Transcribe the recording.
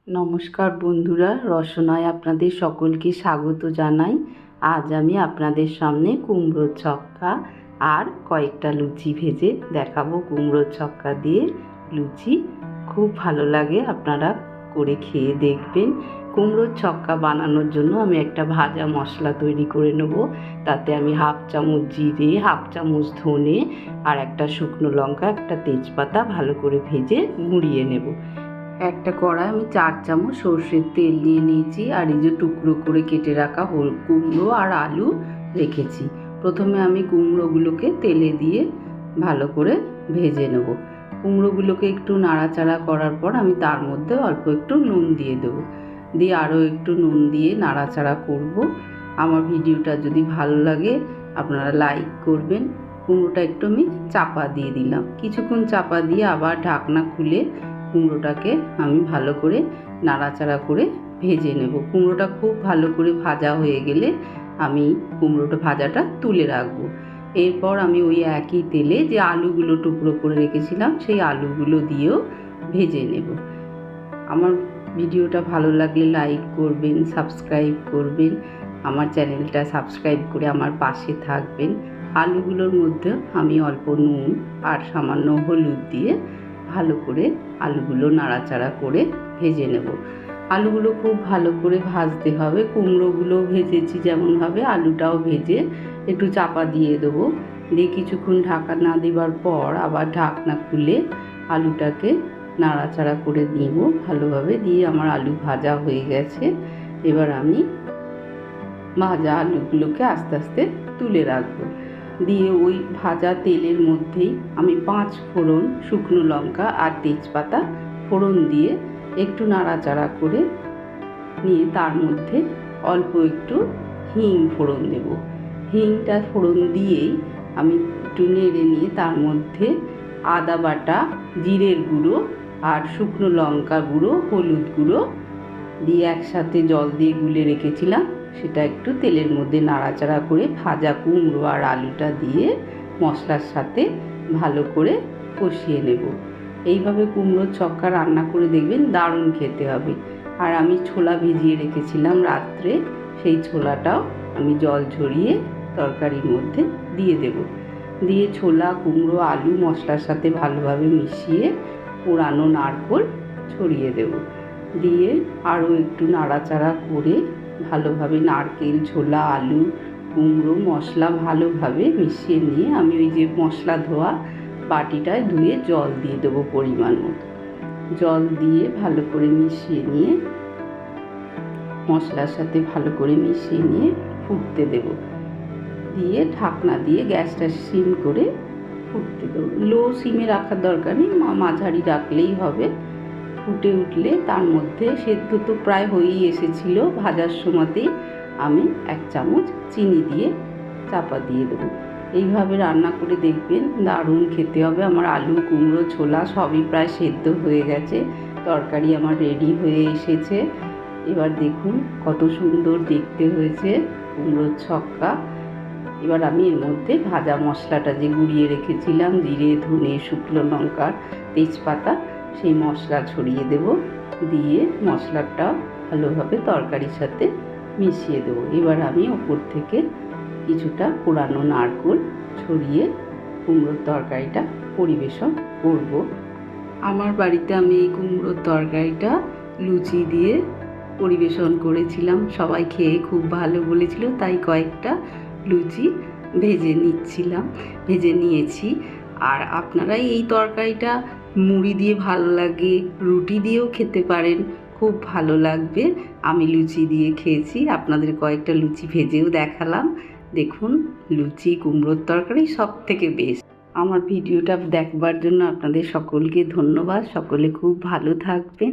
নমস্কার বন্ধুরা, রসনায় আপনাদের সকলকে স্বাগত জানাই। আজ আমি আপনাদের সামনে কুমড়োর ছক্কা আর কয়েকটা লুচি ভেজে দেখাবো। কুমড়োর ছক্কা দিয়ে লুচি খুব ভালো লাগে, আপনারা করে খেয়ে দেখবেন। কুমড়োর ছক্কা বানানোর জন্য আমি একটা ভাজা মশলা তৈরি করে নেব। তাতে আমি 1/2 চামচ জিরে, 1/2 চামচ ধনে আর একটা শুকনো লঙ্কা, একটা তেজপাতা ভালো করে ভেজে গুঁড়িয়ে নেব। একটা কড়াই আমি 4 চামচ সর্ষের তেল নিয়ে নিয়েছি, আর এই যে টুকরো করে কেটে রাখা কুমড়ো আর আলু রেখেছি। প্রথমে আমি কুমড়োগুলোকে তেলে দিয়ে ভালো করে ভেজে নেব। কুমড়োগুলোকে একটু নাড়াচাড়া করার পর আমি তার মধ্যে অল্প একটু নুন দিয়ে দেবো, দিয়ে আরও একটু নুন দিয়ে নাড়াচাড়া করব। আমার ভিডিওটা যদি ভালো লাগে আপনারা লাইক করবেন। কুমড়োটা একটু আমি চাপা দিয়ে দিলাম, কিছুক্ষণ চাপা দিয়ে আবার ঢাকনা খুলে কুমড়োটাকে আমি ভালো করে নাড়াচাড়া করে ভেজে নেব। কুমড়োটা খুব ভালো করে ভাজা হয়ে গেলে আমি কুমড়োটা ভাজাটা তুলে রাখবো। এরপর আমি ওই একই তেলে যে আলুগুলো টুকরো করে রেখেছিলাম সেই আলুগুলো দিয়েও ভেজে নেব। আমার ভিডিওটা ভালো লাগলে লাইক করবেন, সাবস্ক্রাইব করবেন, আমার চ্যানেলটা সাবস্ক্রাইব করে আমার পাশে থাকবেন। আলুগুলোর মধ্যে আমি অল্প নুন আর সামান্য হলুদ দিয়ে ভালো করে আলুগুলো নাড়াচাড়া করে ভেজে নেব। আলুগুলো খুব ভালো করে ভাজতে হবে। কুমড়োগুলো ভেজেছি যেমনভাবে, আলুটাও ভেজে একটু চাপা দিয়ে দেবো। দিয়ে কিছুক্ষণ ঢাকা না দেওয়ার পর আবার ঢাকনা খুলে আলুটাকে নাড়াচাড়া করে দিব ভালোভাবে। দিয়ে আমার আলু ভাজা হয়ে গেছে। এবার আমি ভাজা আলুগুলোকে আস্তে আস্তে তুলে রাখবো। দিয়ে ওই ভাজা তেলের মধ্যেই আমি 5 ফোড়ন, শুকনো লঙ্কা আর তেজপাতা ফোড়ন দিয়ে একটু নাড়াচাড়া করে নিয়ে তার মধ্যে অল্প একটু হিং ফোড়ন দেব। হিংটা ফোড়ন দিয়েই আমি একটু নেড়ে নিয়ে তার মধ্যে আদা বাটা, জিরের গুঁড়ো আর শুকনো লঙ্কা গুঁড়ো, হলুদ গুঁড়ো দিয়ে একসাথে জল দিয়ে গুলে রেখেছিলাম সেটা একটু তেলের মধ্যে নাড়াচাড়া করে ভাজা কুমড়ো আর আলুটা দিয়ে মশলার সাথে ভালো করে কষিয়ে নেব। এইভাবে কুমড়োর ছক্কা রান্না করে দেখবেন, দারুণ খেতে হবে। আর আমি ছোলা ভিজিয়ে রেখেছিলাম রাত্রে, সেই ছোলাটাও আমি জল ঝরিয়ে তরকারির মধ্যে দিয়ে দেব। দিয়ে ছোলা, কুমড়ো, আলু মশলার সাথে ভালোভাবে মিশিয়ে পোড়ানো নারকেল ছড়িয়ে দেব। দিয়ে আরও একটু নাড়াচাড়া করে ভালোভাবে নারকেল, ছোলা, আলু, কুমড়ো মশলা ভালোভাবে মিশিয়ে নিয়ে আমি ওই যে মশলা ধোয়া বাটিটায় ধুয়ে জল দিয়ে দেবো পরিমাণ মতো। জল দিয়ে ভালো করে মিশিয়ে নিয়ে মশলার সাথে ভালো করে মিশিয়ে নিয়ে ফুটতে দেব। দিয়ে ঢাকনা দিয়ে গ্যাসটা সিম করে ফুটতে দেবো। লো সিমে রাখার দরকার নেই, মাঝারি রাখলেই হবে। ফুটে উঠলে তার মধ্যে, সেদ্ধ তো প্রায় হয়েই এসেছিলো, ভাজার সময়তেই আমি 1 চামচ চিনি দিয়ে চাপা দিয়ে দেবো। এইভাবে রান্না করে দেখবেন, দারুণ খেতে হবে। আমার আলু, কুমড়ো, ছোলা সবই প্রায় সেদ্ধ হয়ে গেছে, তরকারি আমার রেডি হয়ে এসেছে। এবার দেখুন কত সুন্দর দেখতে হয়েছে কুমড়োর ছক্কা। এবার আমি এর মধ্যে ভাজা মশলাটা যে গুঁড়িয়ে রেখেছিলাম, জিরে, ধনে, শুকনো লঙ্কা, তেজপাতা, সেই মশলা ছড়িয়ে দেব। দিয়ে মশলাটা ভালোভাবে তরকারির সাথে মিশিয়ে দেবো। এবার আমি ওপর থেকে কিছুটা পোড়ানো নারকেল ছড়িয়ে কুমড়োর তরকারিটা পরিবেশন করব। আমার বাড়িতে আমি এই কুমড়োর তরকারিটা লুচি দিয়ে পরিবেশন করেছিলাম, সবাই খেয়ে খুব ভালো বলেছিল, তাই কয়েকটা লুচি ভেজে নিয়েছি। আর আপনারা এই তরকারিটা মুড়ি দিয়ে ভালো লাগে, রুটি দিয়েও খেতে পারেন, খুব ভালো লাগবে। আমি লুচি দিয়ে খেয়েছি, আপনাদের কয়েকটা লুচি ভেজেও দেখালাম। দেখুন, লুচি কুমড়োর তরকারি সব থেকে বেস্ট। আমার ভিডিওটা দেখবার জন্য আপনাদের সকলকে ধন্যবাদ। সকলে খুব ভালো থাকবেন।